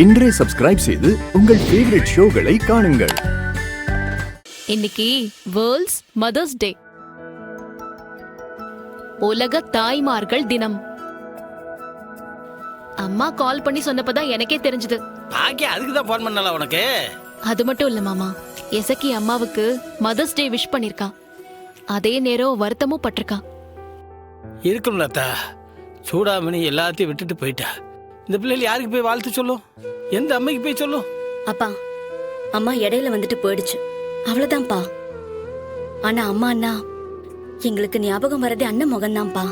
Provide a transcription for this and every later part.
இன்றே சப்ஸ்கிரைப் செய்து உங்கள் ஃபேவரட் ஷோகளை காணுங்கள். இன்னைக்கு வேர்ல்ட்ஸ் மதர்ஸ் டே, உலக தாய்மார்கள் தினம். அம்மா கால் பண்ணி சொன்னப்பதான் எனக்கே தெரிஞ்சது. அதுக்கு தான் போன் பண்ணல உனக்கு. அது மட்டும் இல்ல மாமா, எசக்கி அம்மாவுக்கு மதர்ஸ் டே விஷ் பண்ணிருக்கா. அதே நேரம் வருத்தமும் பட்டிருக்கா. இருக்கும் லதா, சூடாமணி எல்லாத்தையும் விட்டுட்டு போயிட்டா. இந்த பிள்ளைகள் யாருக்கு போய் வாழ்த்து சொல்லும்? எந்த அம்மைக்கு போய் சொல்லும்? அப்பா, அம்மா இடையில வந்துட்டு போயிடுச்சு, அவ்வளவுதான்ப்பா. ஆனா அம்மா அண்ணா எங்களுக்கு ஞாபகம் வரதே அண்ணன் முகம்தான்ப்பா.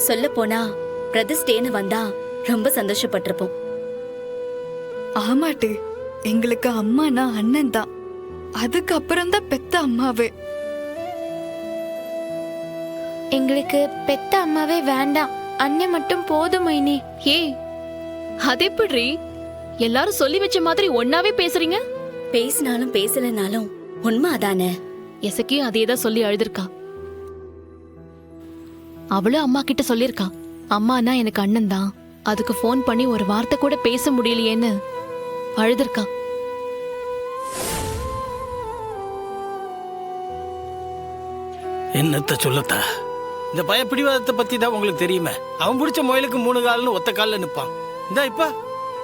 சொல்ல போனா பிரதர்ஸ் டேன்னு வந்தா ரொம்ப சந்தோஷப்பட்டிருப்போம். ஆமாட்டே, எங்களுக்கு அம்மானா அண்ணன் தான். அதுக்கப்புறம் தான் பெத்த அம்மாவே. எங்களுக்கு பெத்த அம்மாவே வேண்டாம், அண்ணன் மட்டும் போதும் மைனி. ஏய், அது எப்படி? எல்லாரும் சொல்லி வச்ச மாதிரி ஒன்னாவே பேசுறீங்க? பேசினாலும் பேசலனாலும் உண்மை அதானே. எசக்கியும் அதேதான் சொல்லி அழுதுருக்கா. அவளும் அம்மா கிட்ட சொல்லிருக்கா, அம்மானா எனக்கு அண்ணன் தான், அதுக்கு போன் பண்ணி ஒரு வார்த்தை கூட பேச முடியலையேன்னு அழுதுருக்கா. என்னத்த சொல்லத்தா? இந்த பய பிடிவாதத்தை பத்தி தான் உங்களுக்கு தெரியுமே. அவன் பிடிச்ச முயலுக்கு 3 கால்னு ஒத்த கால்ல நிப்பான். இந்த இப்ப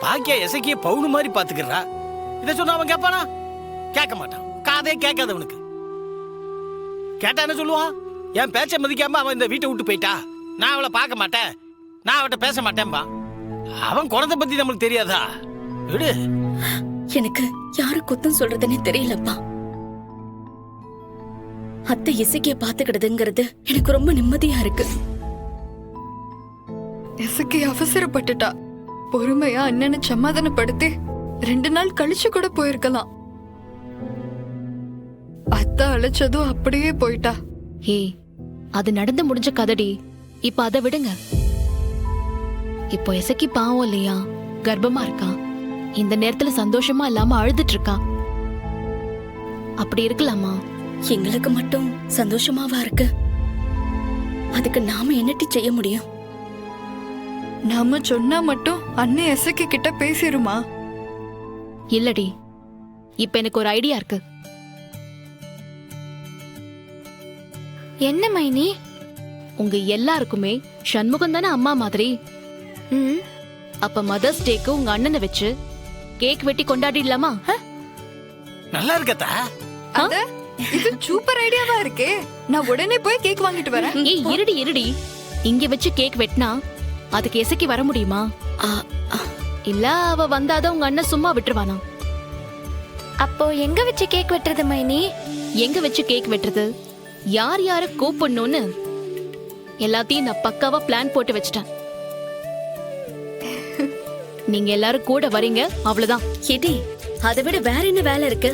பாக்கியா எசக்கிய பவுனு மாதிரி பாத்துக்கிறா. இதை சொன்னா அவன் கேட்பானா? கேட்க மாட்டான். காதே கேட்காதவனுக்கு. கேட்டா என்ன சொல்லுவான்? என் பேச்ச மதிக்காம அவன் இந்த வீட்டை விட்டு போயிட்டா, நான் அவளை பார்க்க மாட்டேன், நான் அவட்ட பேச மாட்டேன்பா. அவன் குழந்தை பத்தி நம்மளுக்கு தெரியாதா? விடு. எனக்கு யாரு குத்தம் சொல்றதுன்னே தெரியலப்பா. அத்தை இசைக்கிய பாத்துக்கிடுதுங்கிறது எனக்கு ரொம்ப நிம்மதியா இருக்கு. இசக்கி அவசரப்பட்டுட்டா. பொறுமையா அண்ணனை சமாதானப்படுத்தி 2 நாள் கழிச்சு கூட போயிருக்கலாம். அத்தை அழைச்சதும் அப்படியே போயிட்டா. ஏய், அது நடந்து முடிஞ்ச கதடி. இப்ப அதை விடுங்க. இப்போ எசக்கி பாவம் இல்லையா, கர்ப்பமா இருக்கா. இந்த நேரத்துல சந்தோஷமா இல்லாம அழுதுட்டு இருக்கா. அப்படி இருக்கலாமா? எங்களுக்கு மட்டும் சந்தோஷமாவா இருக்கு? அதுக்கு நாம என்னட்டி செய்ய முடியும்? நாம சொன்னா மட்டும் அண்ணன் எசக்கி கிட்ட பேசிருமா? இல்லடி, இப்ப எனக்கு ஒரு ஐடியா இருக்கு. என்ன மைனி? உங்க எல்லாருக்குமே சண்முகம் தானே அம்மா மாதிரி. அப்ப மதர்ஸ் டேக்கு உங்க அண்ணனை வச்சு கேக் வெட்டி கொண்டாடிடலாமா? நல்லா இருக்கத்தா. அத இது சூப்பர் ஐடியாவா இருக்கே. நான் உடனே போய் கேக் வாங்கிட்டு வரேன். ஏய், இருடி. இங்க வச்சு கேக் வெட்டினா அதுக்கு எசக்கி வர முடியுமா? இல்ல அவ வந்தாதான் உங்க அண்ணன் சும்மா விட்டுருவானா? அப்போ எங்க வச்சு கேக் வெட்டுறது மைனி? எங்க வச்சு கேக் வெட்டுறது, யார் யார கூப்பிடணும்னு எல்லாத்தையும் நான் பக்காவா பிளான் போட்டு வச்சிட்டேன். நீங்க எல்லாரும் கூட வரீங்க, அவ்வளவுதான். எடி, அதை விட வேற என்ன வேலை இருக்கு?